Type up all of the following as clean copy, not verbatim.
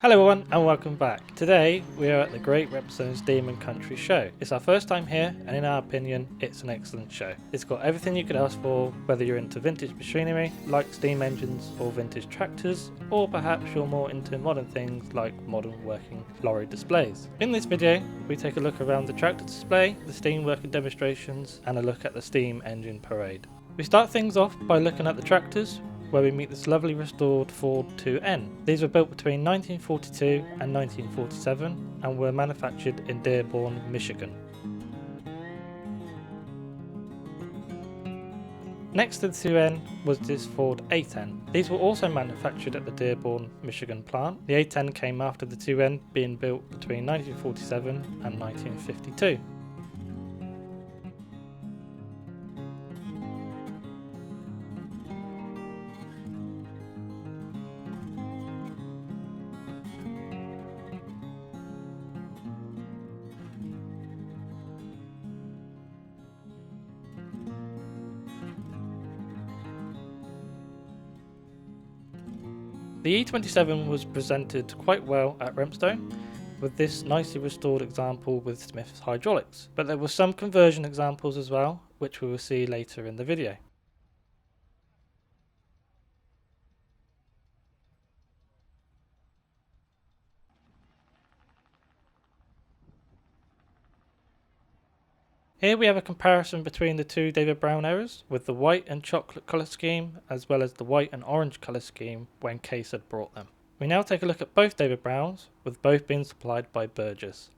Hello everyone and welcome back. Today we are at the Great Rempstone Steam and Country Show. It's our first time here and in our opinion it's an excellent show. It's got everything you could ask for, whether you're into vintage machinery like steam engines or vintage tractors, or perhaps you're more into modern things like modern working lorry displays. In this video we take a look around the tractor display, the steam working demonstrations and a look at the steam engine parade. We start things off by looking at the tractors, where we meet this lovely restored Ford 2N. These were built between 1942 and 1947 and were manufactured in Dearborn, Michigan. Next to the 2N was this Ford 8N. These were also manufactured at the Dearborn, Michigan plant. The 8N came after the 2N, being built between 1947 and 1952. The E27 was presented quite well at Rempstone, with this nicely restored example with Smith's hydraulics, but there were some conversion examples as well, which we will see later in the video. Here we have a comparison between the two David Brown eras, with the white and chocolate colour scheme as well as the white and orange colour scheme when Case had brought them. We now take a look at both David Browns, with both being supplied by Burgess.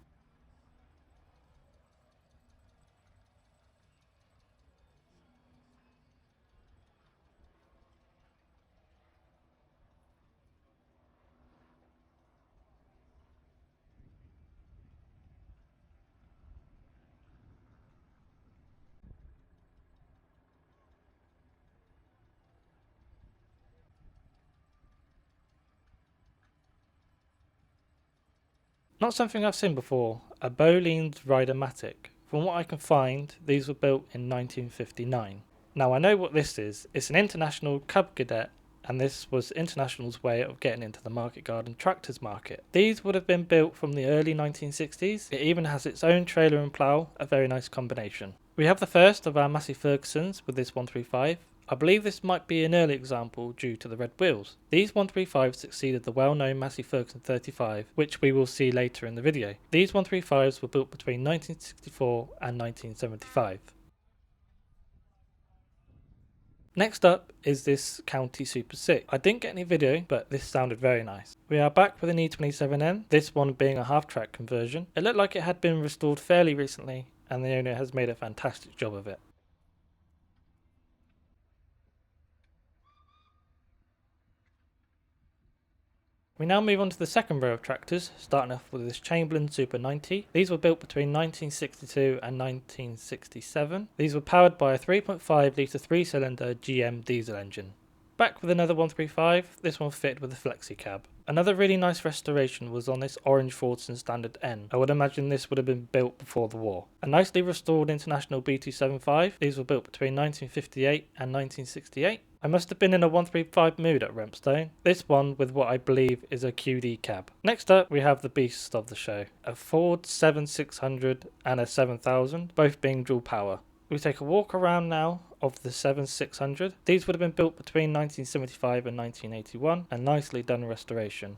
Not something I've seen before, a Boleyn's Rider-Matic. From what I can find, these were built in 1959. Now I know what this is, it's an International Cub Cadet, and this was International's way of getting into the market garden tractors market. These would have been built from the early 1960s, it even has its own trailer and plough, a very nice combination. We have the first of our Massey Fergusons with this 135. I believe this might be an early example due to the red wheels. These 135s succeeded the well-known Massey Ferguson 35, which we will see later in the video. These 135s were built between 1964 and 1975. Next up is this County Super 6. I didn't get any video, but this sounded very nice. We are back with an E27N, this one being a half-track conversion. It looked like it had been restored fairly recently, and the owner has made a fantastic job of it. We now move on to the second row of tractors, starting off with this Chamberlain Super 90. These were built between 1962 and 1967. These were powered by a 3.5 litre 3-cylinder GM diesel engine. Back with another 135, this one fitted with a flexi cab. Another really nice restoration was on this orange Fordson Standard N. I would imagine this would have been built before the war. A nicely restored International B275. These were built between 1958 and 1968. I must have been in a 135 mood at Rempstone. This one with what I believe is a QD cab. Next up we have the beast of the show, a Ford 7600 and a 7000, both being dual power. We take a walk around now of the 7600. These would have been built between 1975 and 1981, a nicely done restoration.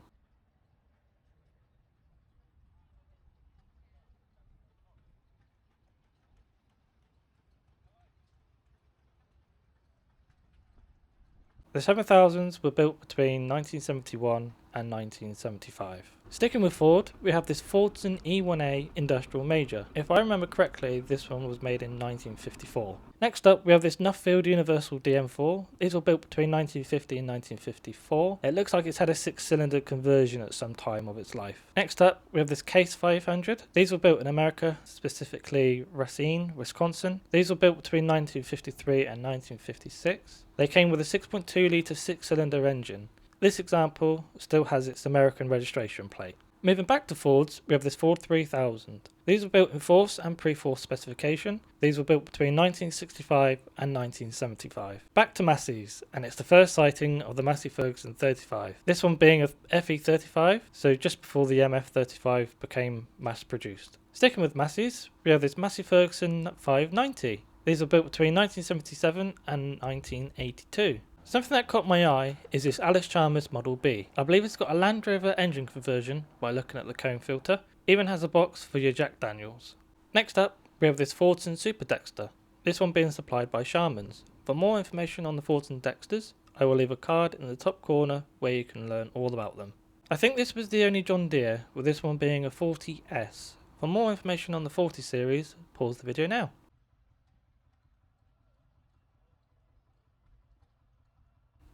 The 7000s were built between 1971 and 1975. Sticking with Ford, we have this Fordson E1A Industrial Major. If I remember correctly, this one was made in 1954. Next up, we have this Nuffield Universal DM4. These were built between 1950 and 1954. It looks like it's had a 6-cylinder conversion at some time of its life. Next up, we have this Case 500. These were built in America, specifically Racine, Wisconsin. These were built between 1953 and 1956. They came with a 6.2 litre 6-cylinder engine. This example still has its American registration plate. Moving back to Fords, we have this Ford 3000. These were built in Force and pre-Force specification. These were built between 1965 and 1975. Back to Massey's, and it's the first sighting of the Massey Ferguson 35. This one being a FE35, so just before the MF35 became mass produced. Sticking with Massey's, we have this Massey Ferguson 590. These were built between 1977 and 1982. Something that caught my eye is this Alice Chalmers Model B. I believe it's got a Land Rover engine conversion by looking at the cone filter. Even has a box for your Jack Daniels. Next up, we have this Fordson Super Dexter. This one being supplied by Sharmans. For more information on the Fordson Dexters, I will leave a card in the top corner where you can learn all about them. I think this was the only John Deere, with this one being a 40S. For more information on the 40 series, pause the video now.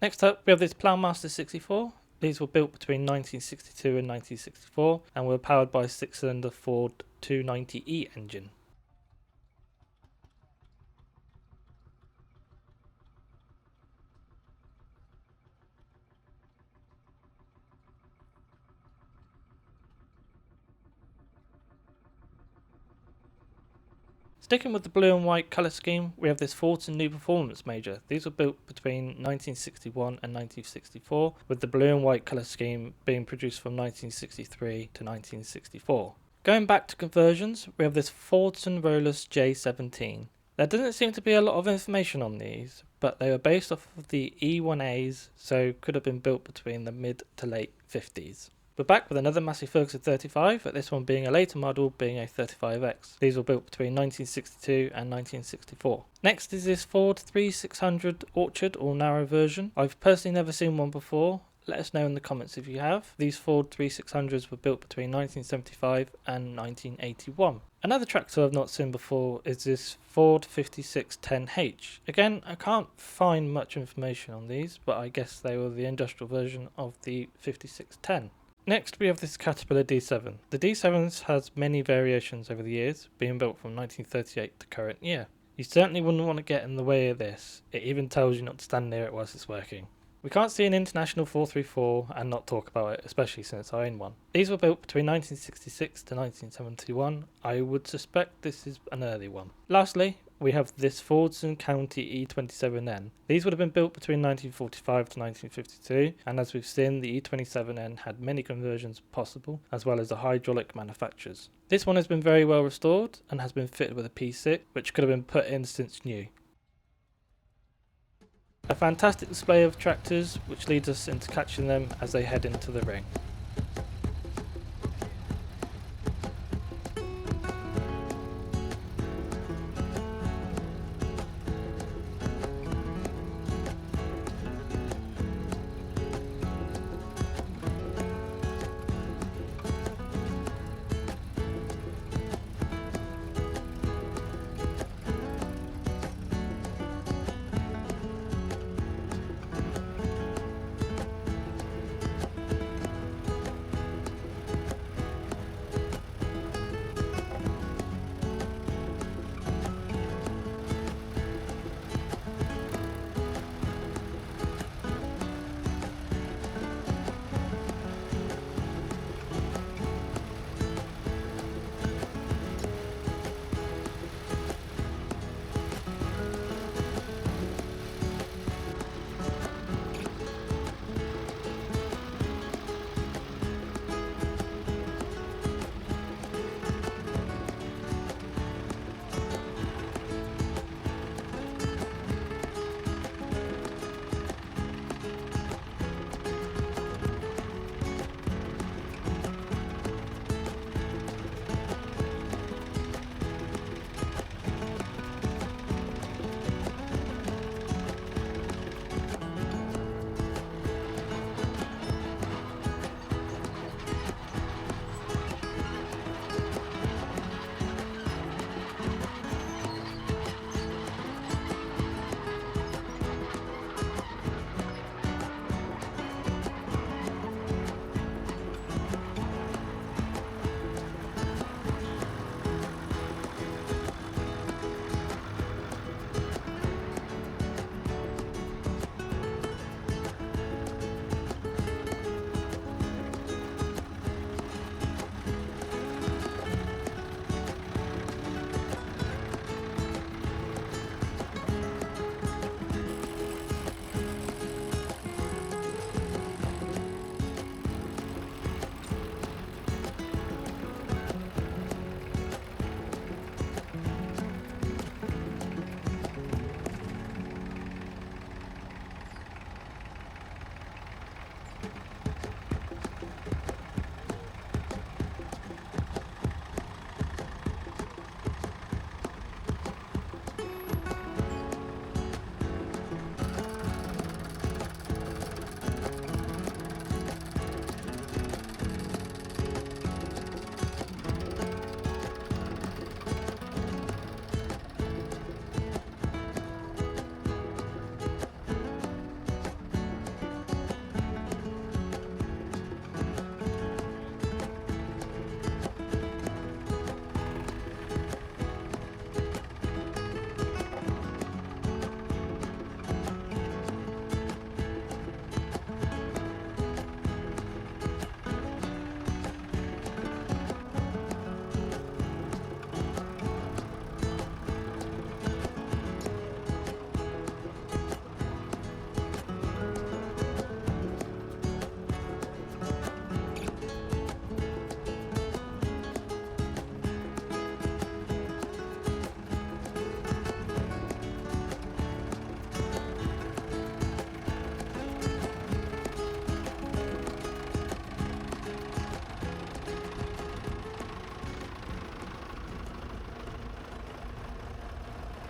Next up, we have this Plowmaster 64. These were built between 1962 and 1964 and were powered by a 6-cylinder Ford 290E engine. Sticking with the blue and white colour scheme, we have this Fordson New Performance Major. These were built between 1961 and 1964, with the blue and white colour scheme being produced from 1963 to 1964. Going back to conversions, we have this Fordson Rolus J17. There doesn't seem to be a lot of information on these, but they were based off of the E1As, so could have been built between the mid to late 50s. We're back with another Massey Ferguson 35, but this one being a later model being a 35X. These were built between 1962 and 1964. Next is this Ford 3600 Orchard or narrow version. I've personally never seen one before. Let us know in the comments if you have. These Ford 3600s were built between 1975 and 1981. Another tractor I've not seen before is this Ford 5610H. Again, I can't find much information on these, but I guess they were the industrial version of the 5610. Next we have this Caterpillar D7. The D7s has many variations over the years, being built from 1938 to current year. You certainly wouldn't want to get in the way of this. It even tells you not to stand near it whilst it's working. We can't see an International 434 and not talk about it, especially since I own one. These were built between 1966 to 1971. I would suspect this is an early one. Lastly, we have this Fordson County E27N. These would have been built between 1945 to 1952, and as we've seen, the E27N had many conversions possible, as well as the hydraulic manufacturers. This one has been very well restored and has been fitted with a P6, which could have been put in since new. A fantastic display of tractors, which leads us into catching them as they head into the ring.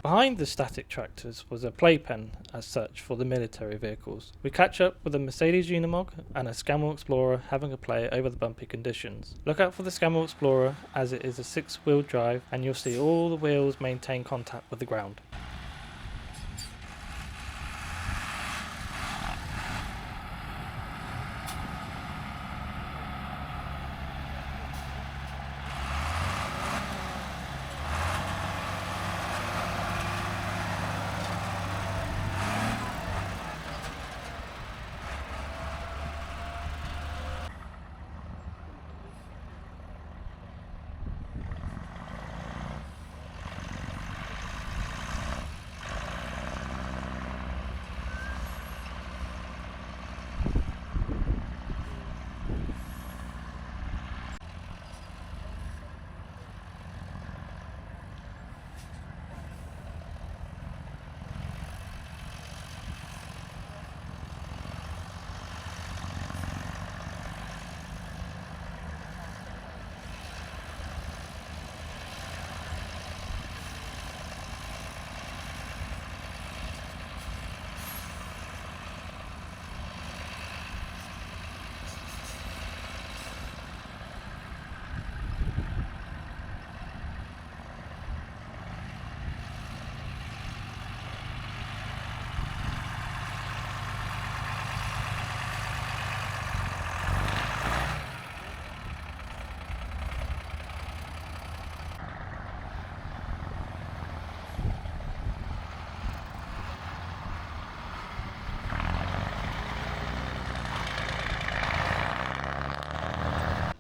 Behind the static tractors was a playpen as such for the military vehicles. We catch up with a Mercedes Unimog and a Scammell Explorer having a play over the bumpy conditions. Look out for the Scammell Explorer as it is a 6-wheel drive and you'll see all the wheels maintain contact with the ground.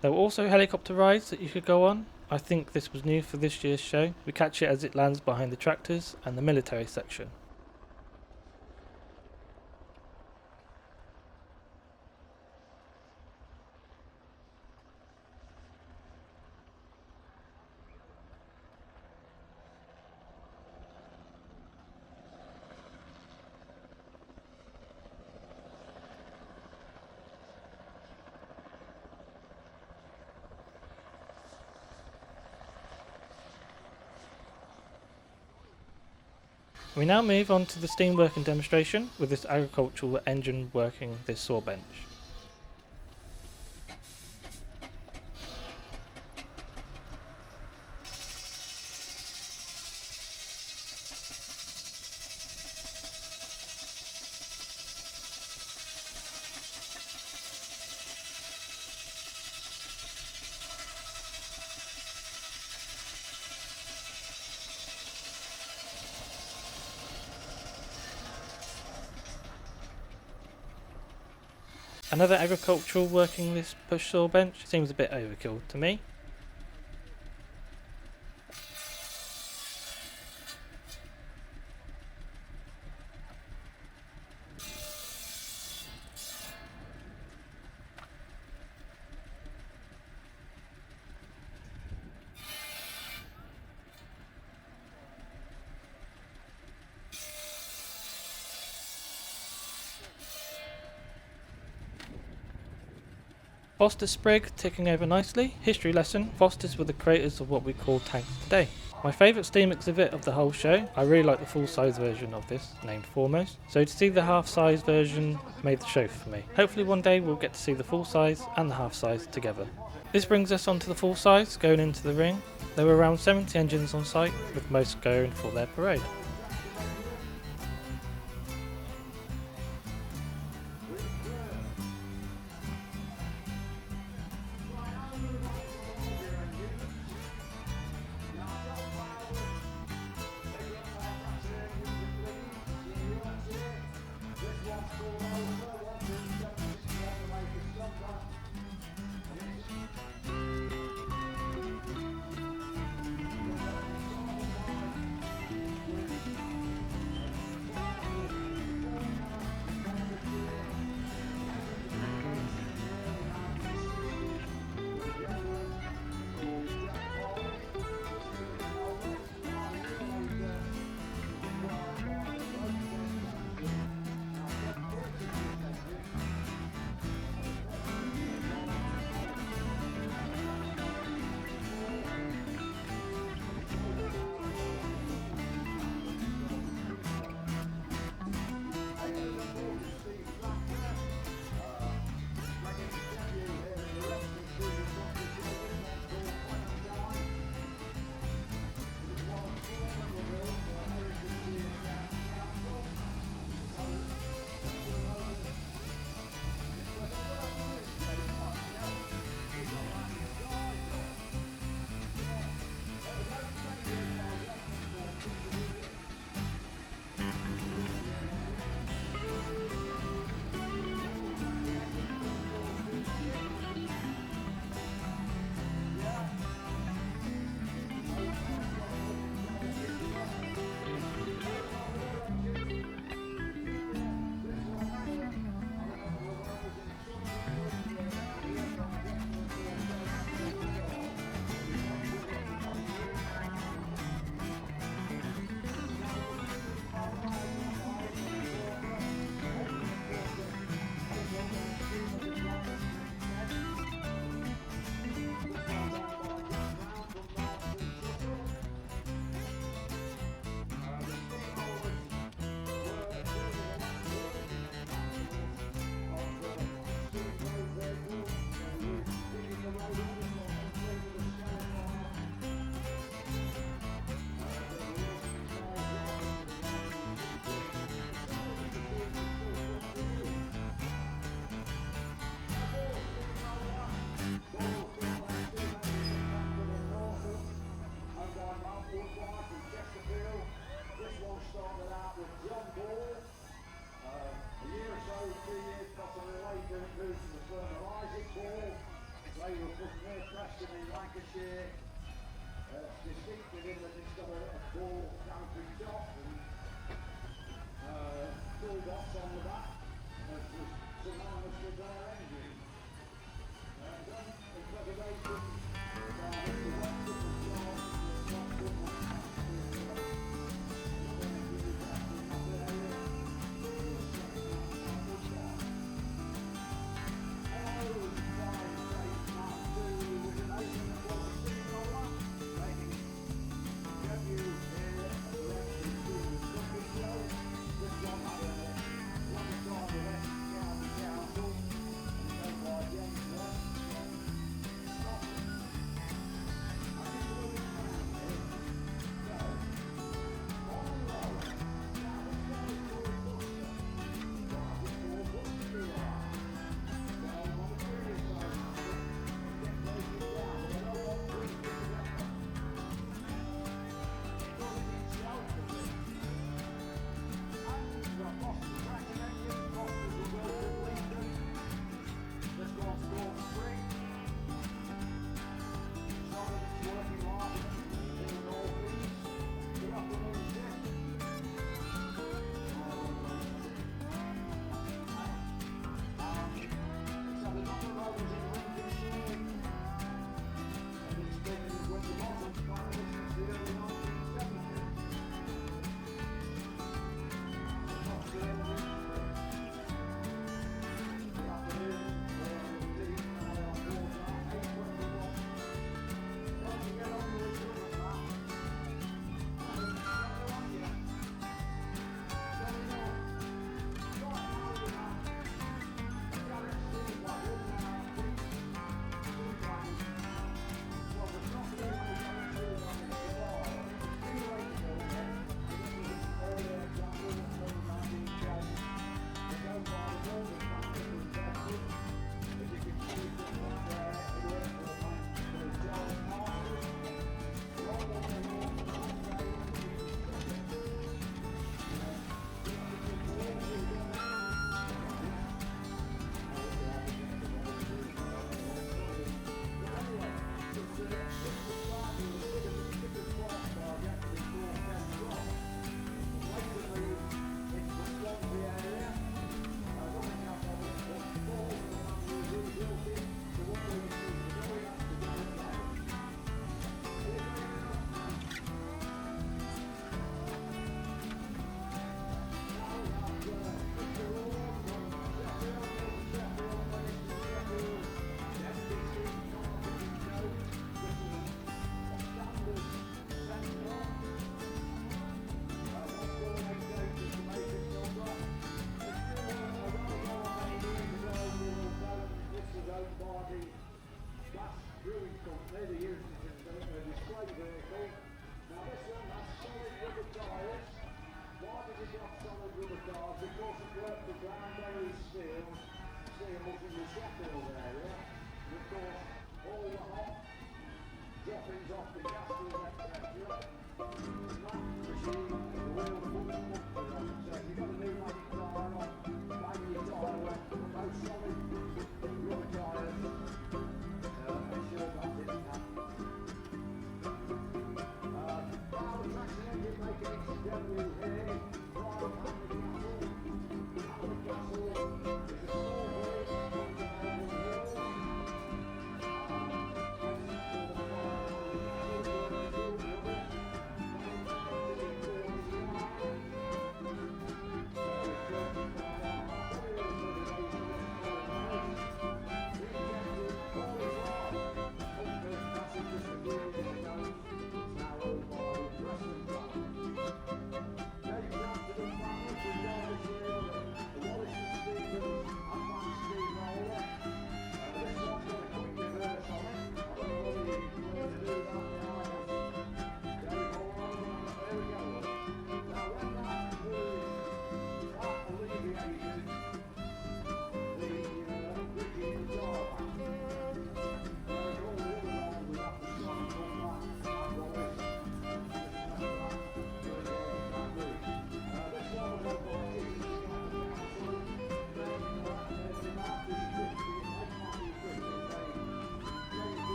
There were also helicopter rides that you could go on. I think this was new for this year's show. We catch it as it lands behind the tractors and the military section. We now move on to the steam working demonstration with this agricultural engine working this saw bench. Another agricultural working this push saw bench seems a bit overkill to me. Foster Sprig ticking over nicely. History lesson, Fosters were the creators of what we call tanks today. My favourite steam exhibit of the whole show, I really like the full size version of this, named Foremost. So to see the half size version made the show for me. Hopefully one day we'll get to see the full size and the half size together. This brings us on to the full size, going into the ring. There were around 70 engines on site, with most going for their parade. near Preston in Lancashire. Distinctive in that it's got a full country top and toolbox on the back. That's synonymous with their engine. In preservation, Mr. Wexford as well.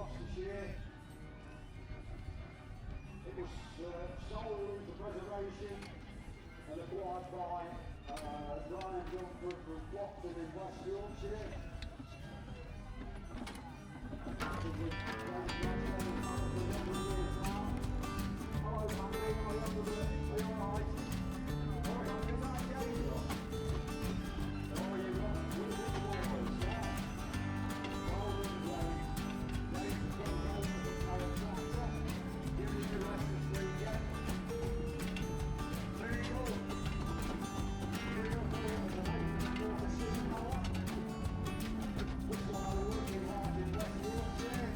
Gloucestershire. It was sold for preservation and acquired by Brian Dunford from Flopton in West Yorkshire. Hello, Mandy. Are you alright? Alright, is that Gabriel? Oh, you got with the boys, yeah? Well done, Dave. Dave's got gold for the power tractor. Give me the rest of the weekend. There you go. Here you go, Dave, as a mate for the season hour. Looks like we're working hard in West Yorkshire.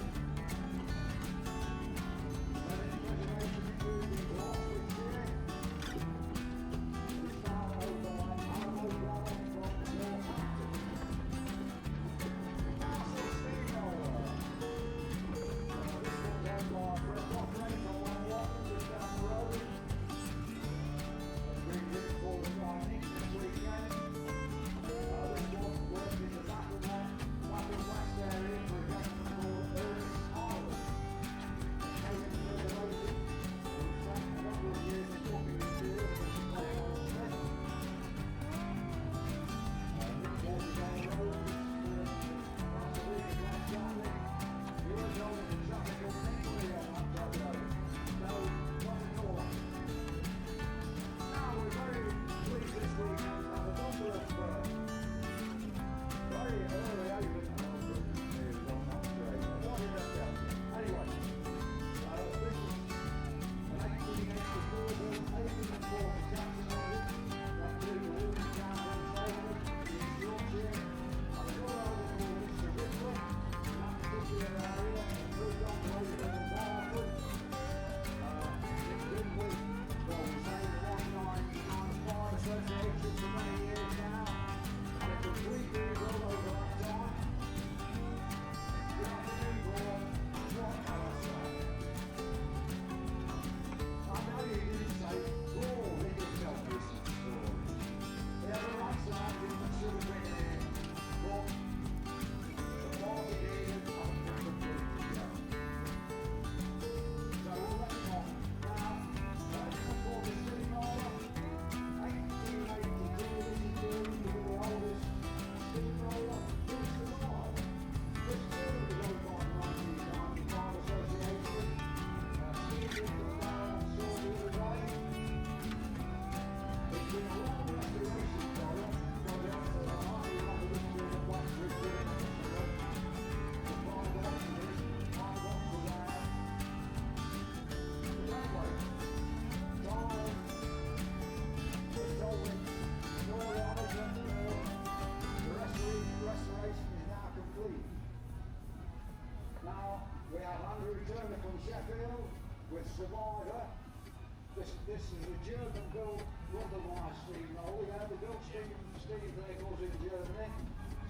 This is a German-built rubber-wire steamroller. Yeah, the built steam vehicles in Germany.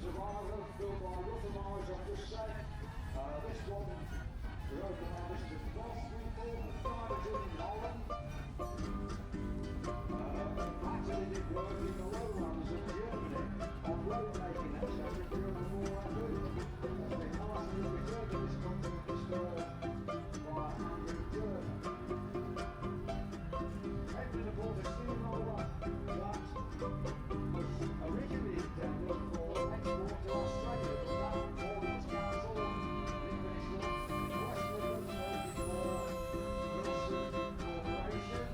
Survivor, built by Rubbermars, I've just said. This one, the Rubbermar, this is a Boston, private in Holland. Actually did work in the lowlands of Germany on road making, etc. during the war effort. That's been largely returned to this country restored by Andrew German. Engine aboard a steamroller that was originally intended for export to Australia, but that all was cancelled and finished up in West Midlands working for Rempstone Corporation.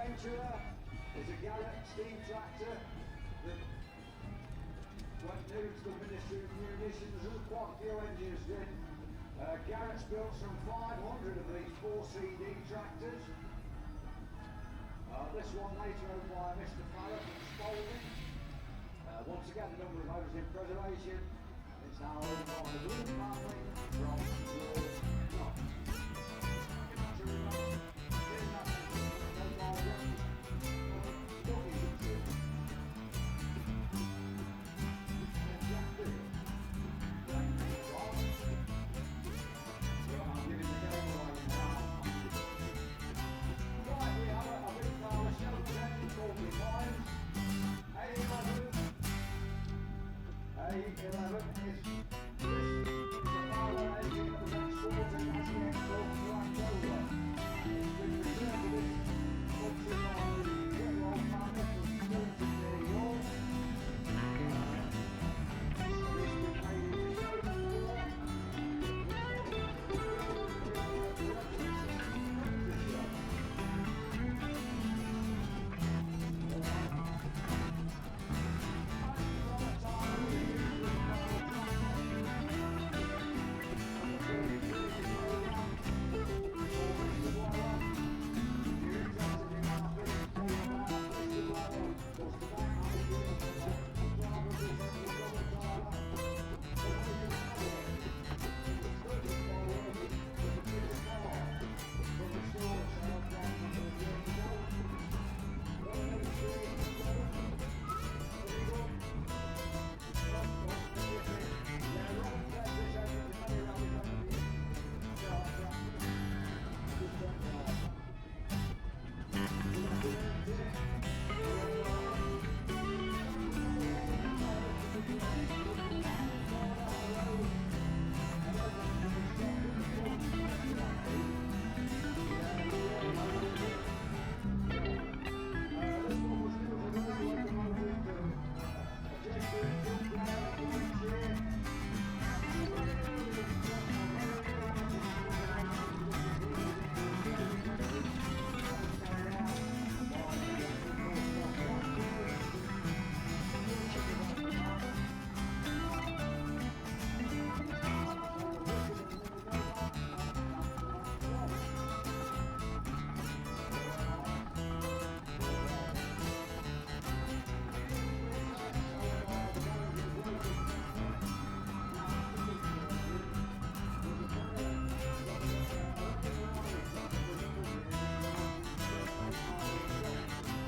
adventurer is a Garrett steam tractor that went new to the Ministry of Munitions, and quite a few engines did. Garrett's built some 500 of these 4CD tractors. This one later owned by Mr. Farrell from Spalding. Once again, the number of motors in preservation. It's now owned by the Blue family from A11 is a power engine of the Rempstone and has been exported to Angola. It's been returned to this country by the little old family from 70 years old. It's been made into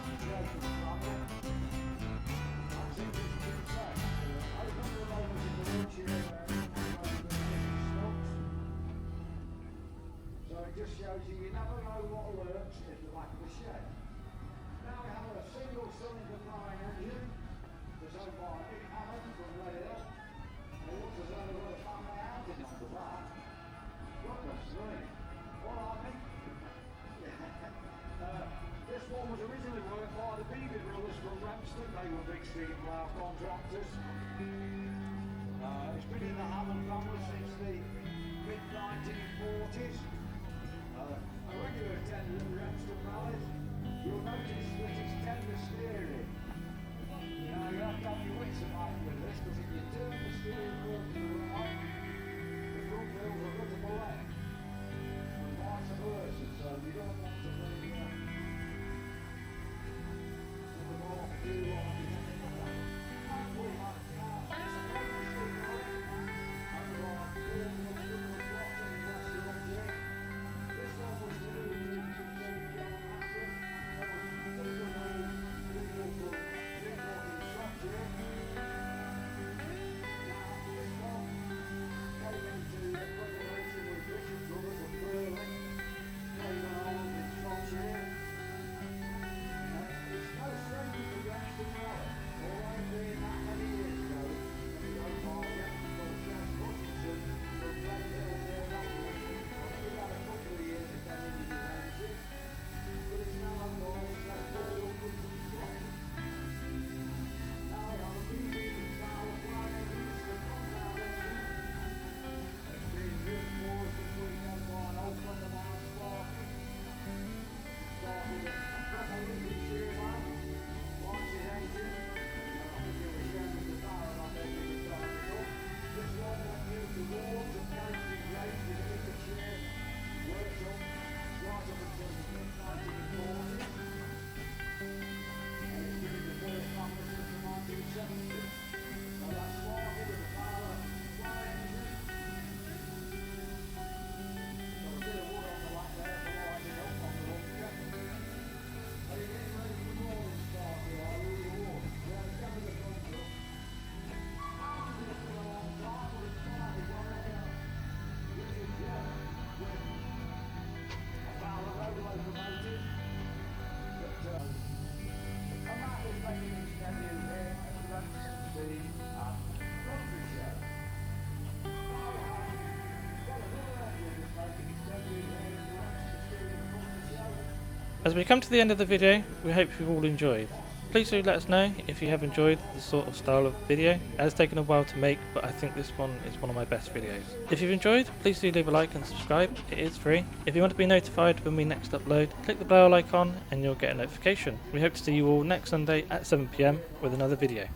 showroom floor. Just shows you never know what lurks in the back of the shed. Now we have a single cylinder flying engine that's owned by Nick Hammond from Red Hill. It looks as though they've got a family outing on the back. Goodness me. What I think? This one was originally worked by the Beebe brothers from Rempstone. They were big steam plough contractors. It's been in the Hammond family since the mid-1940s. A regular attendant at Rempstone rallies, you'll notice that it's tender steering. Now you have to have your wits about with this, because if you turn the steering wheel to the right, the front wheels are run to the left, and vice versa, so you don't want to really do anything like that. Hopefully, it's a very steering wheel, and like 4 blocks in the rest of the As we come to the end of the video, we hope you've all enjoyed. Please do let us know if you have enjoyed this sort of style of video. It has taken a while to make, but I think this one is one of my best videos. If you've enjoyed, please do leave a like and subscribe. It is free. If you want to be notified when we next upload, click the bell icon and you'll get a notification. We hope to see you all next Sunday at 7 PM with another video.